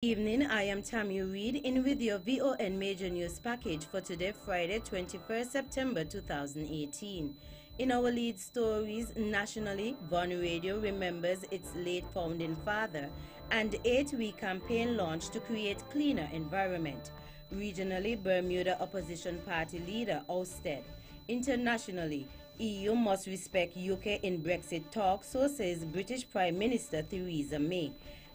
Evening, I am Tammy Reed in with your VON Major News package for today, Friday, 21st September 2018. In our lead stories, nationally, VON Radio remembers its late founding father and 8-week campaign launch to create cleaner environment. Regionally, Bermuda opposition party leader ousted. Internationally, EU must respect UK in Brexit talks, so says British Prime Minister Theresa May.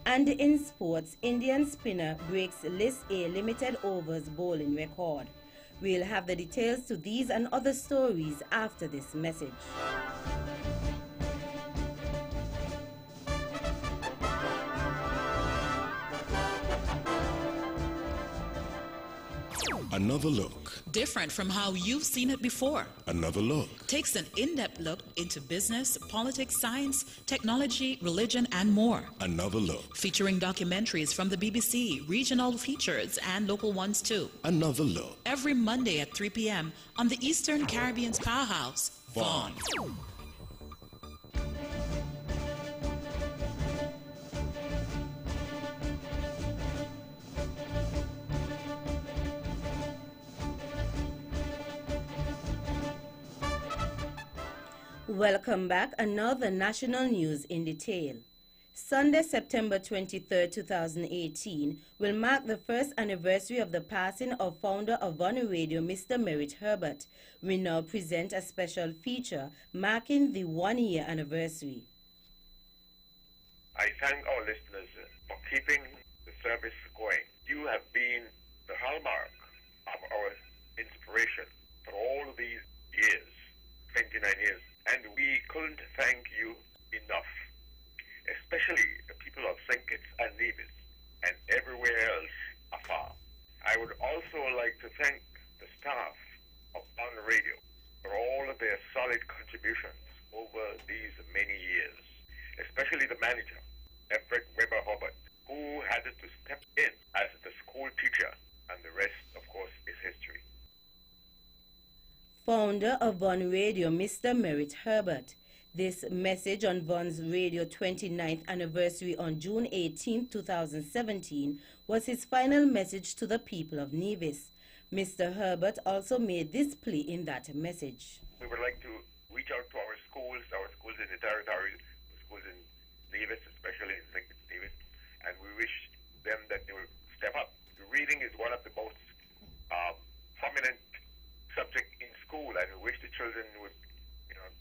And in sports, Indian spinner breaks List A limited overs bowling record. We'll have the details to these and other stories after this message. Another look. Different from how you've seen it before. Another look. Takes an in-depth look into business, politics, science, technology, religion, and more. Another look. Featuring documentaries from the BBC, regional features, and local ones too. Another look. Every Monday at 3 p.m. on the Eastern Caribbean's powerhouse, VON. Welcome back. Another national news in detail. Sunday, September 23, 2018 will mark the first anniversary of the passing of founder of VON Radio, Mr. Merritt Herbert. We now present a special feature marking the one-year anniversary. I thank our listeners for keeping the service going. You have been the hallmark of our inspiration for all of these years, 29 years. And we couldn't thank you enough, especially the people of St. Kitts and Nevis and everywhere else afar. I would also like to thank the staff of VON Radio for all of their solid contributions over these many years, especially the manager, Everett Weber Hubbard, who had to step in as the school teacher, and the rest, of course, is history. Founder of VON Radio, Mr. Merritt Herbert. This message on VON's radio 29th anniversary on June 18, 2017 was his final message to the people of Nevis. Mr. Herbert also made this plea in that message. We would like to reach out to our schools in the territory, schools in Nevis, especially in St. Kitts Nevis, and we wish them that they will step up. The reading is one of the most prominent subject in school, and we wish the children would,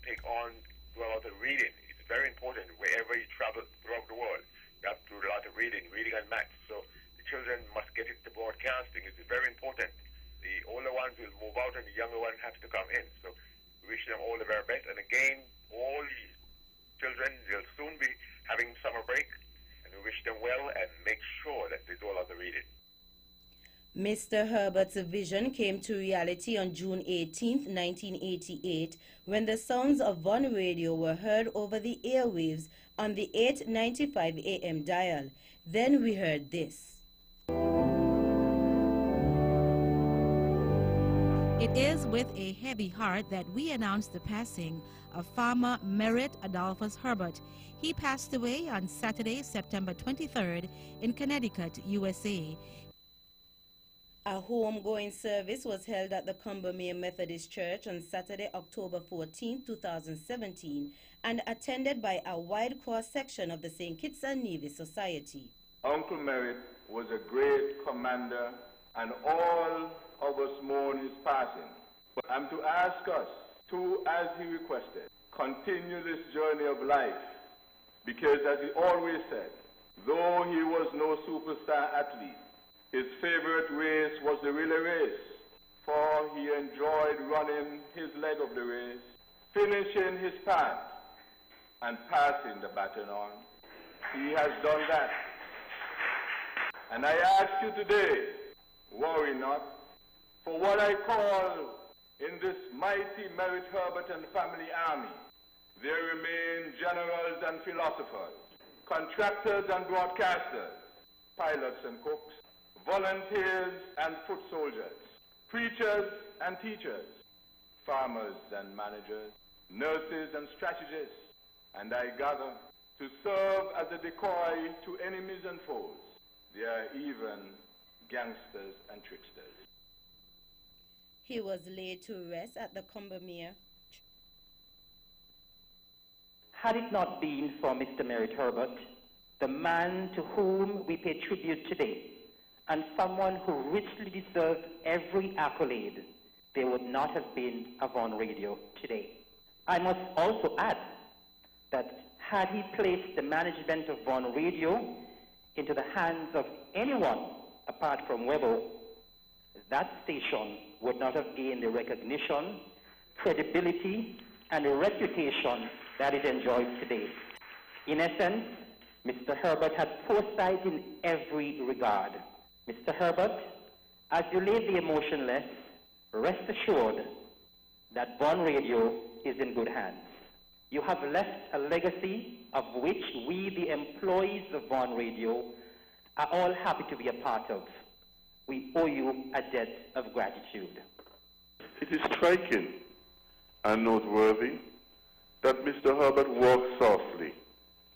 take on do a lot of reading. It's very important wherever you travel throughout the world. You have to do a lot of reading and maths. So the children must get into broadcasting. It's very important. The older ones will move out, and the younger ones have to come in. So we wish them all the very best. And again, all the children, they'll soon be having summer break, and we wish them well and make sure that they do a lot of reading. Mr. Herbert's vision came to reality on June 18, 1988, when the sounds of VON Radio were heard over the airwaves on the 895 AM dial. Then we heard this. It is with a heavy heart that we announce the passing of Farmer Merritt Adolphus Herbert. He passed away on Saturday, September 23rd in Connecticut, USA. A homegoing service was held at the Combermere Methodist Church on Saturday, October 14, 2017, and attended by a wide cross-section of the St. Kitts and Nevis Society. Uncle Merritt was a great commander, and all of us mourn his passing. But I'm to ask us to, as he requested, continue this journey of life, because as he always said, though he was no superstar athlete, his favorite race was the relay race, for he enjoyed running his leg of the race, finishing his path, and passing the baton on. He has done that. And I ask you today, worry not, for what I call in this mighty Merritt Herbert and family army, there remain generals and philosophers, contractors and broadcasters, pilots and cooks, volunteers and foot soldiers, preachers and teachers, farmers and managers, nurses and strategists, and I gather to serve as a decoy to enemies and foes, They are even gangsters and tricksters. He was laid to rest at the Combermere. Had it not been for Mr. Merritt Herbert, the man to whom we pay tribute today, and someone who richly deserved every accolade, there would not have been a Vaughan Radio today. I must also add that had he placed the management of Vaughan Radio into the hands of anyone apart from Webo, that station would not have gained the recognition, credibility, and the reputation that it enjoys today. In essence, Mr. Herbert had foresight in every regard. Mr. Herbert, as you lay the emotionless, rest assured that Vaughan Radio is in good hands. You have left a legacy of which we, the employees of Vaughan Radio, are all happy to be a part of. We owe you a debt of gratitude. It is striking and noteworthy that Mr. Herbert walked softly,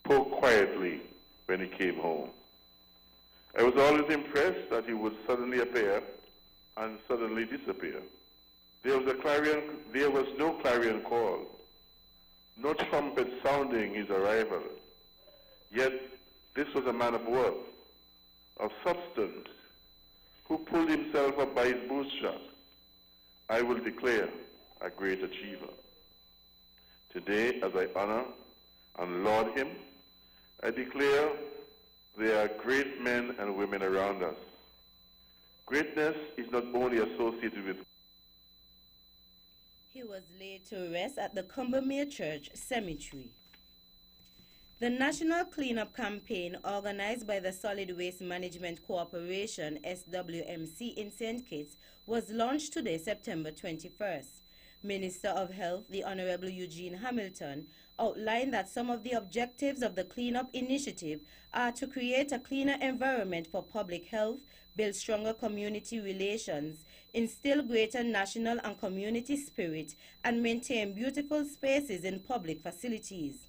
spoke quietly when he came home. I was always impressed that he would suddenly appear and suddenly disappear. There was no clarion call, no trumpet sounding his arrival. Yet this was a man of worth, of substance, who pulled himself up by his bootstraps. I will declare a great achiever. Today, as I honor and laud him, I declare there are great men and women around us. Greatness is not only associated with. He was laid to rest at the Combermere Church Cemetery. The National Cleanup Campaign, organized by the Solid Waste Management Corporation, SWMC, in St. Kitts, was launched today, September 21st. Minister of Health, the Honorable Eugene Hamilton, outlined that some of the objectives of the cleanup initiative are to create a cleaner environment for public health, build stronger community relations, instill greater national and community spirit, and maintain beautiful spaces in public facilities.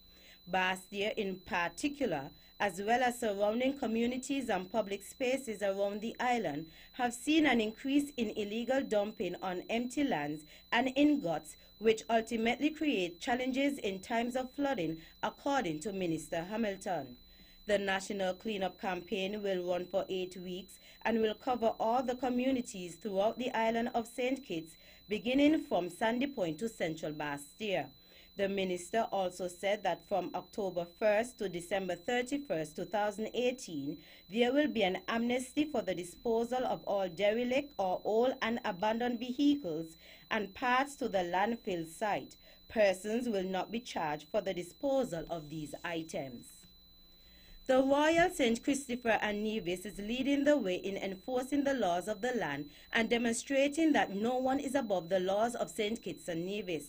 Bastia in particular, as well as surrounding communities and public spaces around the island, have seen an increase in illegal dumping on empty lands and ingots, which ultimately create challenges in times of flooding, according to Minister Hamilton. The National Cleanup Campaign will run for 8 weeks and will cover all the communities throughout the island of St. Kitts, beginning from Sandy Point to Central Bastia. The minister also said that from October 1st to December 31st, 2018, there will be an amnesty for the disposal of all derelict or old and abandoned vehicles and parts to the landfill site. Persons will not be charged for the disposal of these items. The Royal St. Christopher and Nevis is leading the way in enforcing the laws of the land and demonstrating that no one is above the laws of St. Kitts and Nevis.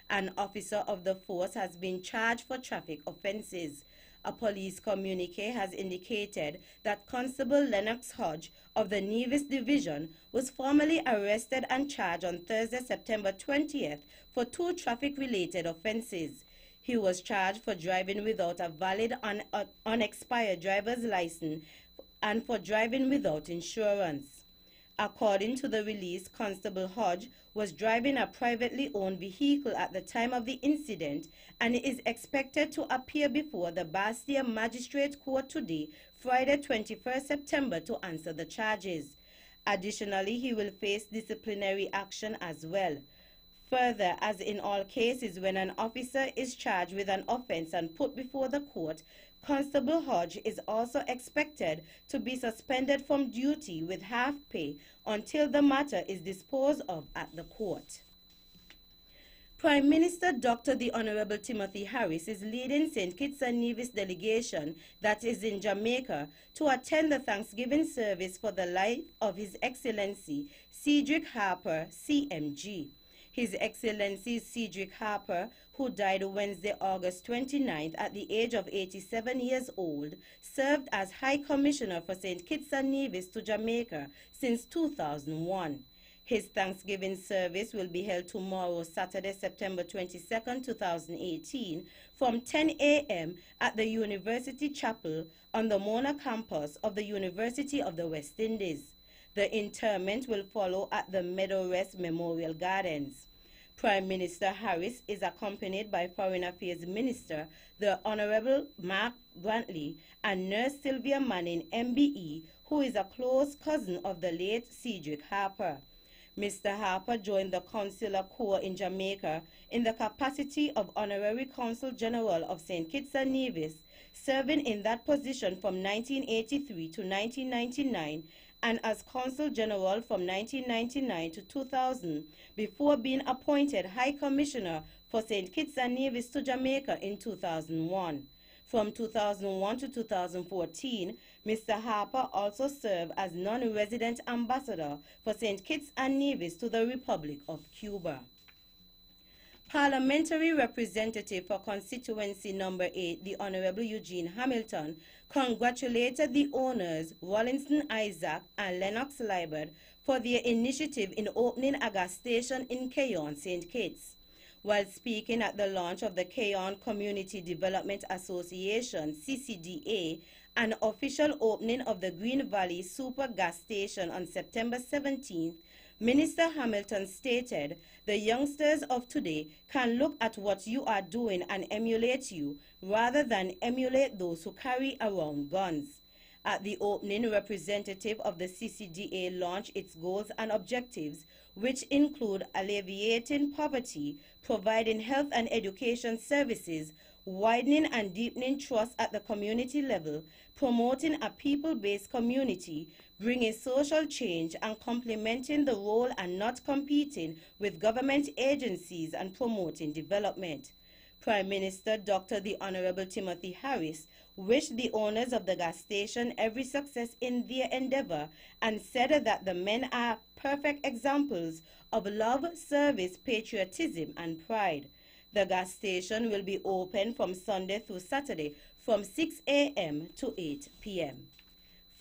An officer of the force has been charged for traffic offenses. A police communique has indicated that Constable Lennox Hodge of the Nevis Division was formally arrested and charged on Thursday, September 20th for 2 traffic-related offenses. He was charged for driving without a valid unexpired driver's license and for driving without insurance. According to the release, Constable Hodge was driving a privately owned vehicle at the time of the incident and is expected to appear before the Bastia Magistrate Court today, Friday 21st September, to answer the charges. Additionally, he will face disciplinary action as well. Further, as in all cases when an officer is charged with an offense and put before the court, Constable Hodge is also expected to be suspended from duty with half pay until the matter is disposed of at the court. Prime Minister Dr. the Honorable Timothy Harris is leading St. Kitts and Nevis delegation that is in Jamaica to attend the Thanksgiving service for the life of His Excellency Cedric Harper, CMG. His Excellency Cedric Harper, who died Wednesday, August 29th at the age of 87 years old, served as High Commissioner for St. Kitts and Nevis to Jamaica since 2001. His Thanksgiving service will be held tomorrow, Saturday, September 22nd, 2018, from 10 a.m. at the University Chapel on the Mona campus of the University of the West Indies. The interment will follow at the Meadowrest Memorial Gardens. Prime Minister Harris is accompanied by Foreign Affairs Minister, the Honorable Mark Brantley, and Nurse Sylvia Manning, MBE, who is a close cousin of the late Cedric Harper. Mr. Harper joined the Consular Corps in Jamaica in the capacity of Honorary Consul General of St. Kitts and Nevis, serving in that position from 1983 to 1999 and as Consul General from 1999 to 2000 before being appointed High Commissioner for St. Kitts and Nevis to Jamaica in 2001. From 2001 to 2014, Mr. Harper also served as non-resident ambassador for St. Kitts and Nevis to the Republic of Cuba. Parliamentary Representative for Constituency Number 8, the Honorable Eugene Hamilton, congratulated the owners, Rollinston Isaac and Lennox Liebert, for their initiative in opening a gas station in Keyon, St. Kitts. While speaking at the launch of the Keyon Community Development Association, CCDA, an official opening of the Green Valley Super Gas Station on September 17th, Minister Hamilton stated, "The youngsters of today can look at what you are doing and emulate you, rather than emulate those who carry around guns." At the opening, representative of the CCDA launched its goals and objectives, which include alleviating poverty, providing health and education services, widening and deepening trust at the community level, promoting a people-based community, bringing social change, and complementing the role and not competing with government agencies and promoting development. Prime Minister Dr. the Honorable Timothy Harris wished the owners of the gas station every success in their endeavor and said that the men are perfect examples of love, service, patriotism, and pride. The gas station will be open from Sunday through Saturday from 6 a.m. to 8 p.m.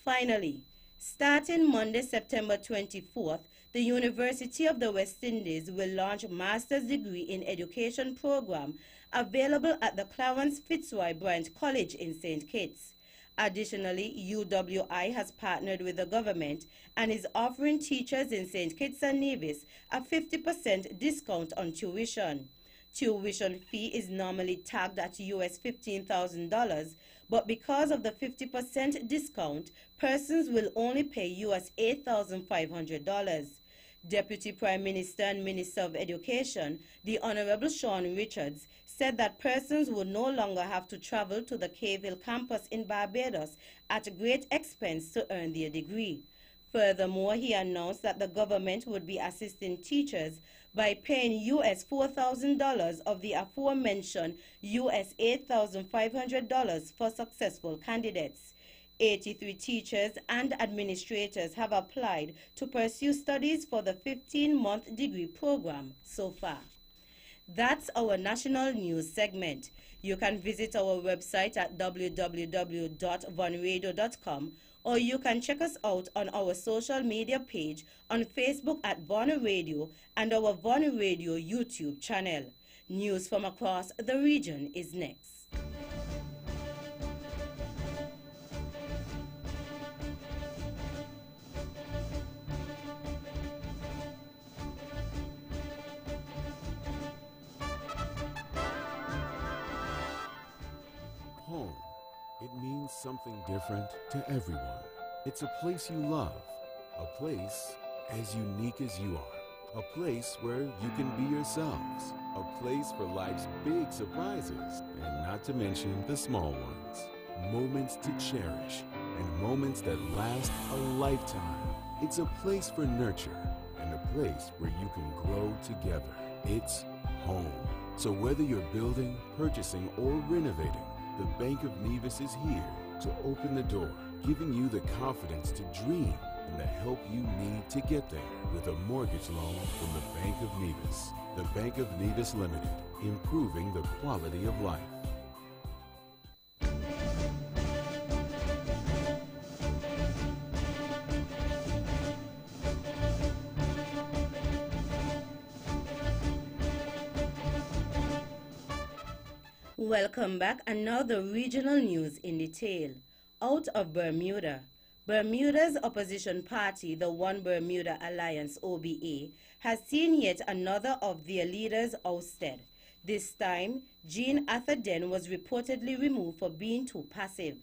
Finally, starting Monday, September 24th, the University of the West Indies will launch Master's Degree in Education program available at the Clarence Fitzroy Bryant College in St. Kitts. Additionally, UWI has partnered with the government and is offering teachers in St. Kitts and Nevis a 50% discount on tuition. Tuition fee is normally tagged at US $15,000, but because of the 50% discount, persons will only pay US $8,500. Deputy Prime Minister and Minister of Education, the Honorable Sean Richards, said that persons would no longer have to travel to the Cave Hill campus in Barbados at great expense to earn their degree. Furthermore, he announced that the government would be assisting teachers by paying US $4,000 of the aforementioned US $8,500 for successful candidates. 83 teachers and administrators have applied to pursue studies for the 15-month degree program so far. That's our national news segment. You can visit our website at www.vonradio.com, or you can check us out on our social media page on Facebook at Von Radio and our Von Radio YouTube channel. News from across the region is next. Home. It means something different to everyone. It's a place you love, a place as unique as you are, a place where you can be yourselves, a place for life's big surprises, and not to mention the small ones. Moments to cherish and moments that last a lifetime. It's a place for nurture and a place where you can grow together. It's home. So whether you're building, purchasing, or renovating, the Bank of Nevis is here to open the door, giving you the confidence to dream and the help you need to get there with a mortgage loan from the Bank of Nevis. The Bank of Nevis Limited, improving the quality of life. Welcome back, and now the regional news in detail. Out of Bermuda. Bermuda's opposition party, the One Bermuda Alliance, OBA, has seen yet another of their leaders ousted. This time, Jean Arthur Den was reportedly removed for being too passive.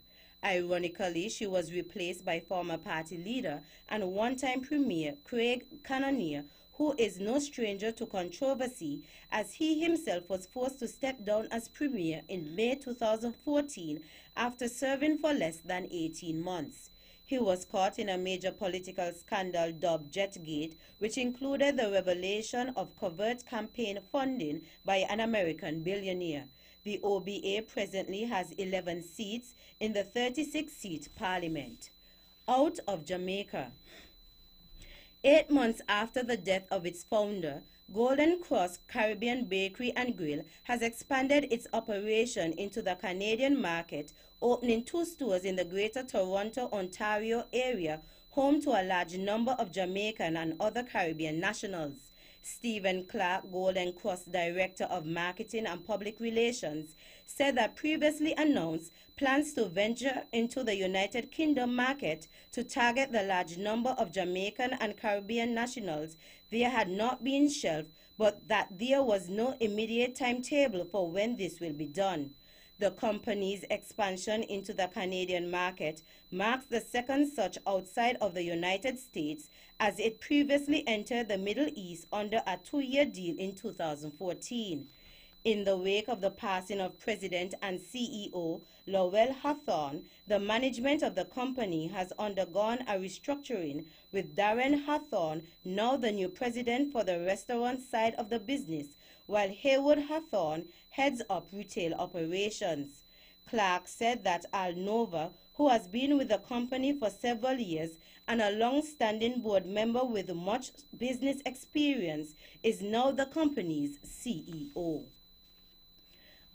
Ironically, she was replaced by former party leader and one-time premier Craig Cannonier, who is no stranger to controversy, as he himself was forced to step down as premier in May 2014 after serving for less than 18 months. He was caught in a major political scandal dubbed Jetgate, which included the revelation of covert campaign funding by an American billionaire. The OBA presently has 11 seats in the 36-seat parliament. Out of Jamaica. 8 months after the death of its founder, Golden Cross Caribbean Bakery and Grill has expanded its operation into the Canadian market, opening 2 stores in the Greater Toronto, Ontario area, home to a large number of Jamaican and other Caribbean nationals. Stephen Clark, Golden Cross Director of Marketing and Public Relations, said that previously announced plans to venture into the United Kingdom market to target the large number of Jamaican and Caribbean nationals there had not been shelved, but that there was no immediate timetable for when this will be done. The company's expansion into the Canadian market marks the second such outside of the United States, as it previously entered the Middle East under a 2-year deal in 2014. In the wake of the passing of President and CEO Lowell Hawthorne, the management of the company has undergone a restructuring, with Darren Hawthorne now the new president for the restaurant side of the business, while Haywood Hawthorne heads up retail operations. Clark said that Al Nova, who has been with the company for several years and a long-standing board member with much business experience, is now the company's CEO.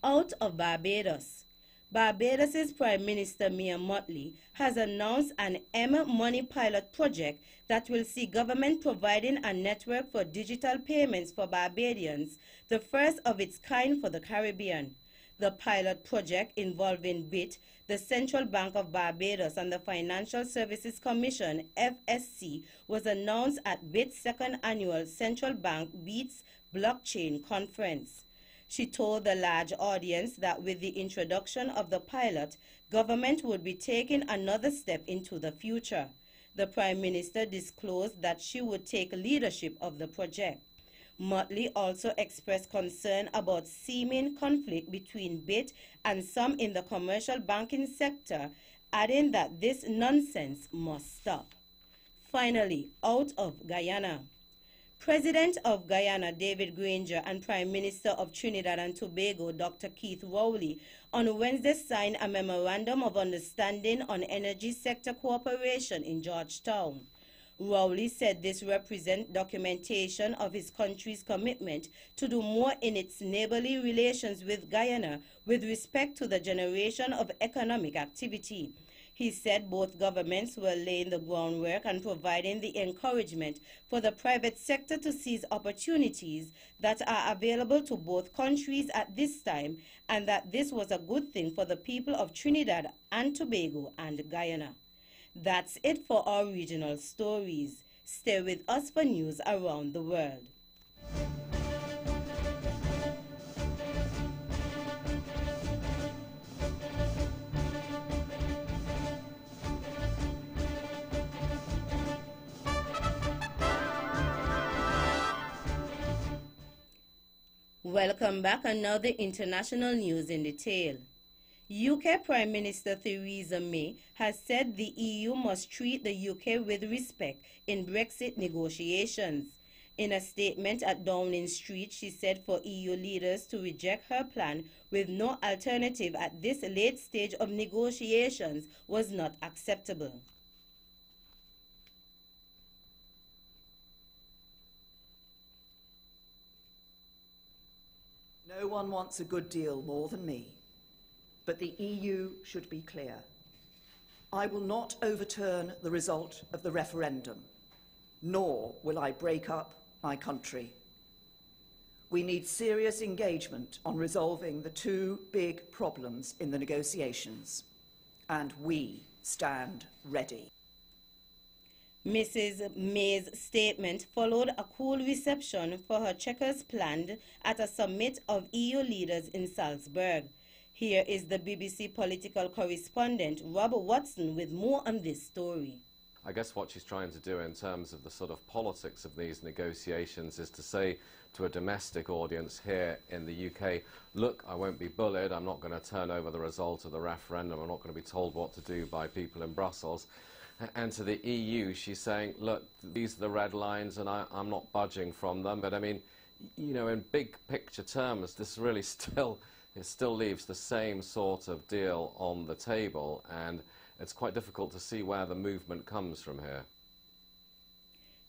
Out of Barbados. Barbados's Prime Minister Mia Mottley has announced an M-Money pilot project that will see government providing a network for digital payments for Barbadians, the first of its kind for the Caribbean. The pilot project, involving BIT, the Central Bank of Barbados, and the Financial Services Commission, FSC, was announced at BIT's second annual Central Bank BEATS Blockchain Conference. She told the large audience that with the introduction of the pilot, government would be taking another step into the future. The Prime Minister disclosed that she would take leadership of the project. Mottley also expressed concern about seeming conflict between BIT and some in the commercial banking sector, adding that this nonsense must stop. Finally, out of Guyana. President of Guyana, David Granger, and Prime Minister of Trinidad and Tobago, Dr. Keith Rowley, on Wednesday signed a Memorandum of Understanding on Energy Sector Cooperation in Georgetown. Rowley said this represents documentation of his country's commitment to do more in its neighborly relations with Guyana with respect to the generation of economic activity. He said both governments were laying the groundwork and providing the encouragement for the private sector to seize opportunities that are available to both countries at this time, and that this was a good thing for the people of Trinidad and Tobago and Guyana. That's it for our regional stories. Stay with us for news around the world. Welcome back, and now the international news in detail. UK Prime Minister Theresa May has said the EU must treat the UK with respect in Brexit negotiations. In a statement at Downing Street, she said for EU leaders to reject her plan with no alternative at this late stage of negotiations was not acceptable. No one wants a good deal more than me, but the EU should be clear. I will not overturn the result of the referendum, nor will I break up my country. We need serious engagement on resolving the two big problems in the negotiations, and we stand ready. Mrs. May's statement followed a cool reception for her checkers planned at a summit of EU leaders in Salzburg. Here is the BBC political correspondent Rob Watson with more on this story. I guess what she's trying to do in terms of the sort of politics of these negotiations is to say to a domestic audience here in the UK, look, I won't be bullied, I'm not going to turn over the result of the referendum, I'm not going to be told what to do by people in Brussels. And to the EU, she's saying, look, these are the red lines and I'm not budging from them. But I mean, you know, in big picture terms, this really still leaves the same sort of deal on the table, and it's quite difficult to see where the movement comes from here.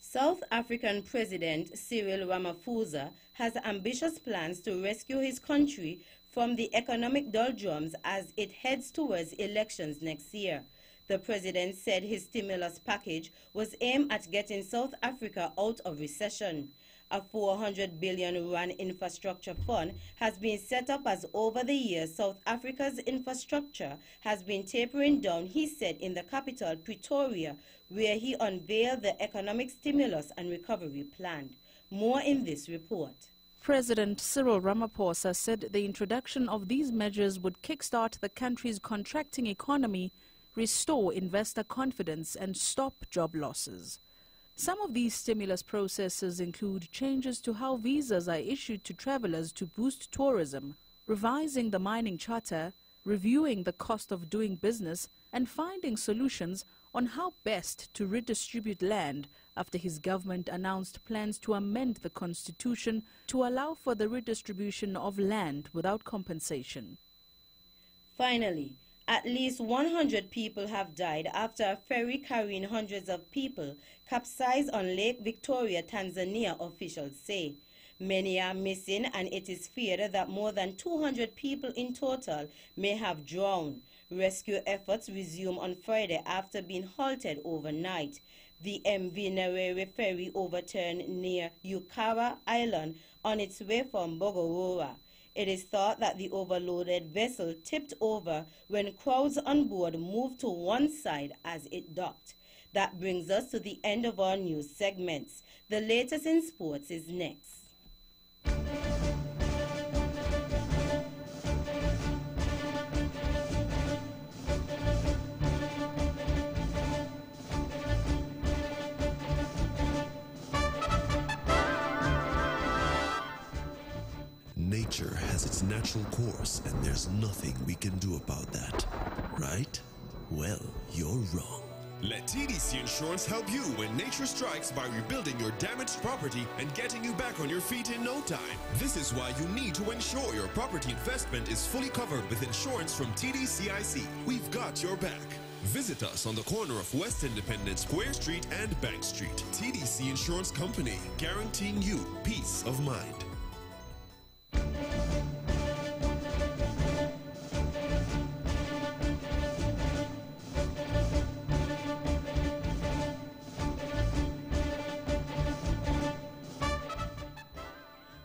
South African President Cyril Ramaphosa has ambitious plans to rescue his country from the economic doldrums as it heads towards elections next year. The president said his stimulus package was aimed at getting South Africa out of recession. A 400 billion rand infrastructure fund has been set up as over the years South Africa's infrastructure has been tapering down, he said in the capital, Pretoria, where he unveiled the economic stimulus and recovery plan. More in this report. President Cyril Ramaphosa said the introduction of these measures would kickstart the country's contracting economy, restore investor confidence and stop job losses. Some of these stimulus processes include changes to how visas are issued to travelers to boost tourism, revising the mining charter, reviewing the cost of doing business, and finding solutions on how best to redistribute land after his government announced plans to amend the constitution to allow for the redistribution of land without compensation. Finally, at least 100 people have died after a ferry carrying hundreds of people capsized on Lake Victoria, Tanzania, officials say. Many are missing, and it is feared that more than 200 people in total may have drowned. Rescue efforts resumed on Friday after being halted overnight. The MV Nyerere ferry overturned near Ukawa Island on its way from Bogorora. It is thought that the overloaded vessel tipped over when crowds on board moved to one side as it docked. That brings us to the end of our news segments. The latest in sports is next. Nature has its natural course, and there's nothing we can do about that. Right? Well, you're wrong. Let TDC Insurance help you when nature strikes by rebuilding your damaged property and getting you back on your feet in no time. This is why you need to ensure your property investment is fully covered with insurance from TDCIC. We've got your back. Visit us on the corner of West Independence, Square Street and Bank Street. TDC Insurance Company, guaranteeing you peace of mind.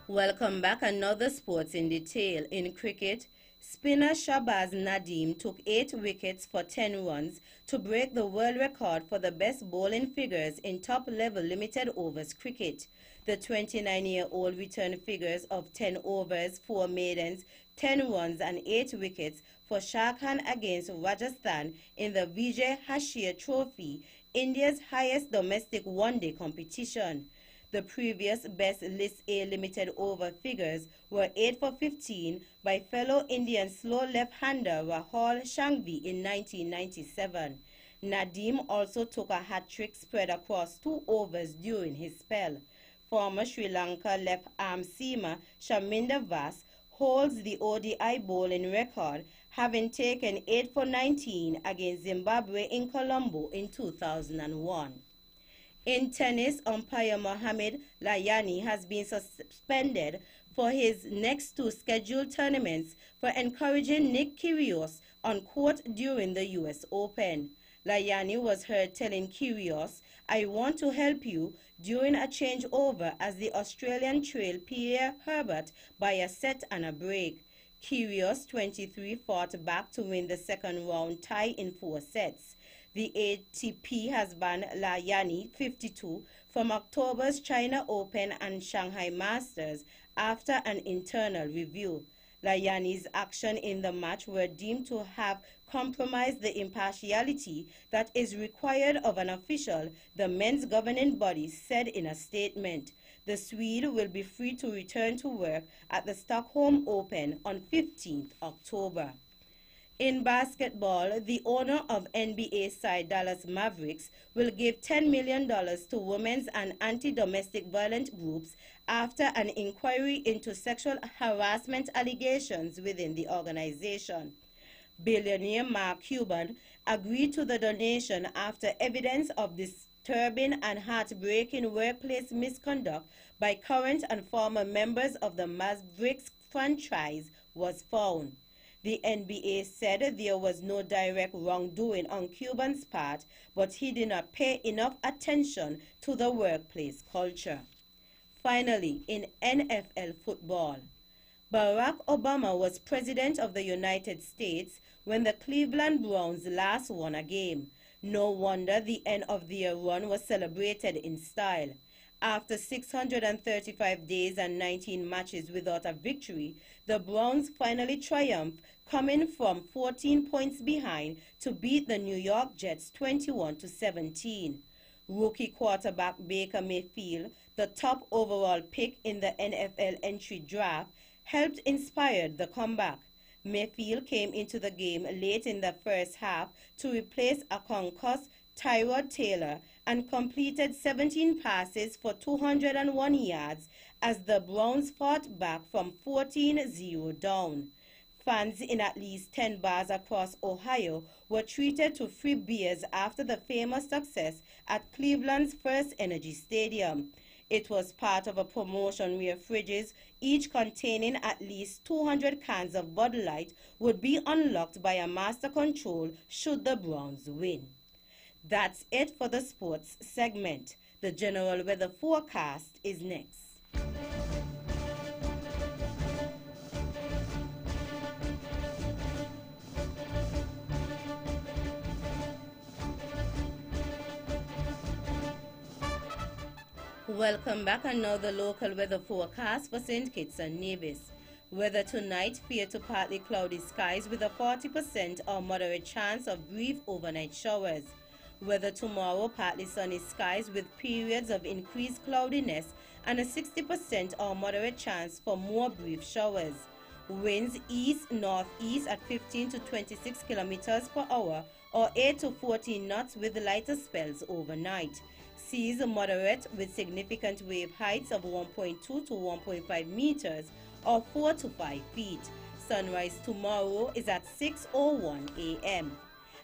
Welcome back. Another sports in detail. In cricket, spinner Shahbaz Nadeem took 8 wickets for 10 runs to break the world record for the best bowling figures in top-level limited overs cricket. The 29-year-old returned figures of 10 overs, 4 maidens, 10 runs and 8 wickets for Shah Khan against Rajasthan in the Vijay Hazaare Trophy, India's highest domestic one-day competition. The previous best List A limited over figures were 8 for 15 by fellow Indian slow left-hander Rahul Shangvi in 1997. Nadeem also took a hat-trick spread across 2 overs during his spell. Former Sri Lanka left-arm seamer Sharminder Vas holds the ODI bowling record, having taken 8 for 19 against Zimbabwe in Colombo in 2001. In tennis, umpire Mohamed Layani has been suspended for his next 2 scheduled tournaments for encouraging Nick Kyrgios on court during the U.S. Open. Layani was heard telling Kyrgios I want to help you during a changeover as the Australian trailed Pierre Herbert by a set and a break. Kyrgios, 23, fought back to win the second round tie in 4 sets. The ATP has banned Layani, 52, from October's China Open and Shanghai Masters after an internal review. Layani's actions in the match were deemed to have compromised the impartiality that is required of an official, the men's governing body said in a statement. The Swede will be free to return to work at the Stockholm Open on 15th October. In basketball, the owner of NBA side Dallas Mavericks will give $10 million to women's and anti-domestic violence groups after an inquiry into sexual harassment allegations within the organization. Billionaire Mark Cuban agreed to the donation after evidence of disturbing and heartbreaking workplace misconduct by current and former members of the Mavericks franchise was found. The NBA said there was no direct wrongdoing on Cuban's part, but he did not pay enough attention to the workplace culture. Finally, in NFL football, Barack Obama was president of the United States when the Cleveland Browns last won a game. No wonder the end of their run was celebrated in style. After 635 days and 19 matches without a victory, the Browns finally triumphed, coming from 14 points behind to beat the New York Jets 21-17. Rookie quarterback Baker Mayfield, the top overall pick in the NFL entry draft, helped inspire the comeback. Mayfield came into the game late in the first half to replace a concussed Tyrod Taylor and completed 17 passes for 201 yards as the Browns fought back from 14-0 down. Fans in at least 10 bars across Ohio were treated to free beers after the famous success at Cleveland's First Energy Stadium. It was part of a promotion where fridges, each containing at least 200 cans of Bud Light, would be unlocked by a master control should the Browns win. That's it for the sports segment. The general weather forecast is next. Welcome back, and now the local weather forecast for St. Kitts and Nevis. Weather tonight, fair to partly cloudy skies with a 40% or moderate chance of brief overnight showers. Weather tomorrow, partly sunny skies with periods of increased cloudiness and a 60% or moderate chance for more brief showers. Winds east-northeast at 15 to 26 kilometers per hour or 8 to 14 knots with lighter spells overnight. Seas moderate with significant wave heights of 1.2 to 1.5 meters or 4 to 5 feet. Sunrise tomorrow is at 6:01 a.m.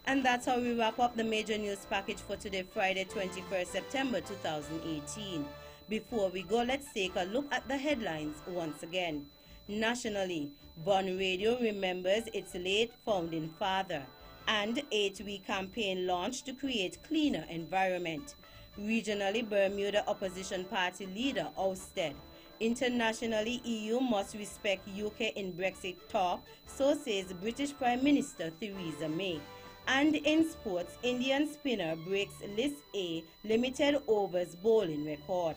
And that's how we wrap up the major news package for today, Friday, 21st September 2018. Before we go, let's take a look at the headlines once again. Nationally, Bun Radio remembers its late founding father, and 8-week campaign launched to create cleaner environment. Regionally, Bermuda opposition party leader ousted. Internationally, EU must respect UK in Brexit talk, so says British Prime Minister Theresa May. And in sports, Indian spinner breaks List A limited overs bowling record.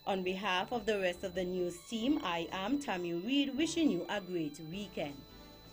On behalf of the rest of the news team, I am Tammy Reed, wishing you a great weekend.